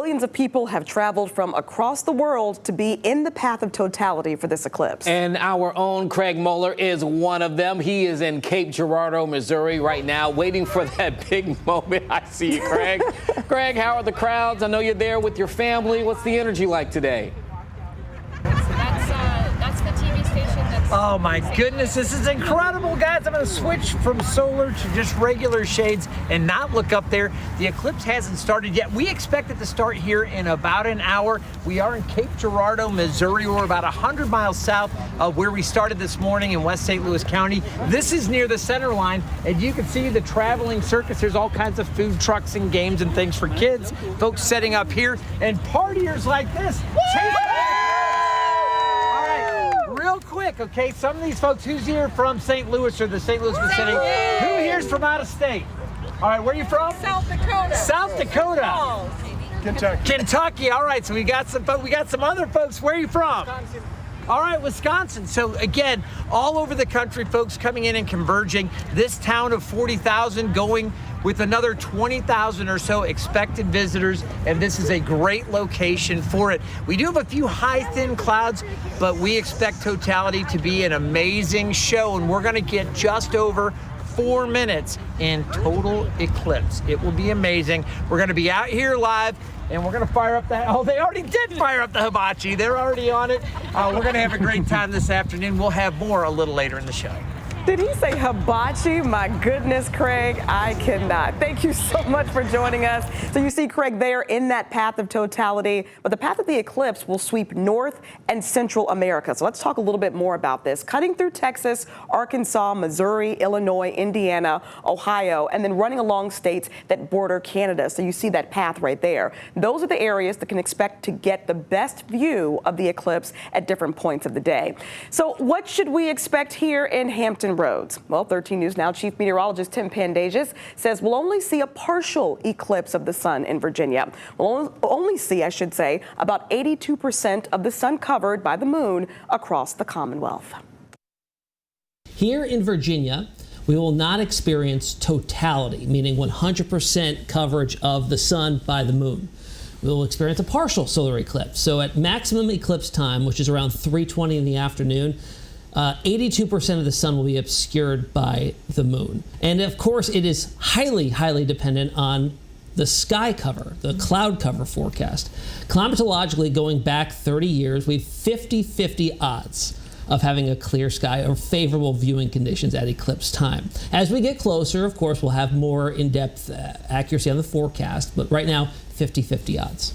Millions of people have traveled from across the world to be in the path of totality for this eclipse. And our own Craig Moeller is one of them. He is in Cape Girardeau, Missouri right now, waiting for that big moment. I see you, Craig. Craig, how are the crowds? I know you're there with your family. What's the energy like today? That's the TV station that's... Oh my goodness, this is incredible, guys. I'm going to switch from solar to just regular shades and not look up there. The eclipse hasn't started yet. We expect it to start here in about an hour. We are in Cape Girardeau, Missouri. We're about 100 miles south of where we started this morning in West St. Louis County. This is near the center line, and you can see the traveling circus. There's all kinds of food trucks and games and things for kids. Folks setting up here, and partiers like this. Real quick, okay, some of these folks, who's here from St. Louis or the St. Louis vicinity? Who here's from out of state? All right, where are you from? South Dakota. South Dakota. Kentucky. Kentucky. All right, so we got some other folks. Where are you from? Wisconsin. All right, Wisconsin. So again, all over the country, folks coming in and converging. This town of 40,000 going with another 20,000 or so expected visitors, and this is a great location for it. We do have a few high, thin clouds, but we expect totality to be an amazing show, and we're gonna get just over 4 minutes in total eclipse. It will be amazing. We're gonna be out here live, and we're gonna fire up that, oh, they already did fire up the hibachi. They're already on it. We're gonna have a great time this afternoon. We'll have more a little later in the show. Did he say hibachi? My goodness, Craig, I cannot. Thank you so much for joining us. So you see Craig there in that path of totality, but the path of the eclipse will sweep North and Central America. So let's talk a little bit more about this. Cutting through Texas, Arkansas, Missouri, Illinois, Indiana, Ohio, and then running along states that border Canada. So you see that path right there. Those are the areas that can expect to get the best view of the eclipse at different points of the day. So what should we expect here in Hampton Roads? Well, 13 News Now Chief Meteorologist Tim Pandages says we'll only see a partial eclipse of the sun in Virginia. We'll only see, I should say, about 82% of the sun covered by the moon across the Commonwealth. Here in Virginia, we will not experience totality, meaning 100% coverage of the sun by the moon. We will experience a partial solar eclipse. So at maximum eclipse time, which is around 3:20 in the afternoon, 82% of the sun will be obscured by the moon. And of course, it is highly, highly dependent on the sky cover, the cloud cover forecast. Climatologically, going back 30 years, we have 50-50 odds of having a clear sky or favorable viewing conditions at eclipse time. As we get closer, of course, we'll have more in-depth accuracy on the forecast, but right now, 50-50 odds.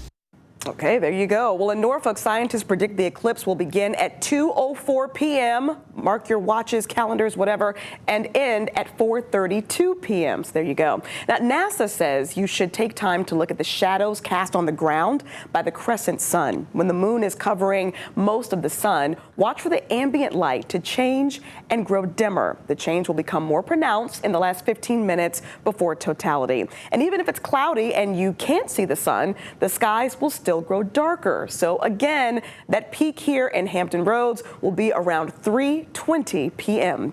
Okay, there you go. Well, in Norfolk, scientists predict the eclipse will begin at 2:04 p.m. Mark your watches, calendars, whatever, and end at 4:32 p.m. So there you go. Now, NASA says you should take time to look at the shadows cast on the ground by the crescent sun. When the moon is covering most of the sun, watch for the ambient light to change and grow dimmer. The change will become more pronounced in the last 15 minutes before totality. And even if it's cloudy and you can't see the sun, the skies will still grow darker. So again, that peak here in Hampton Roads will be around 3:20 p.m.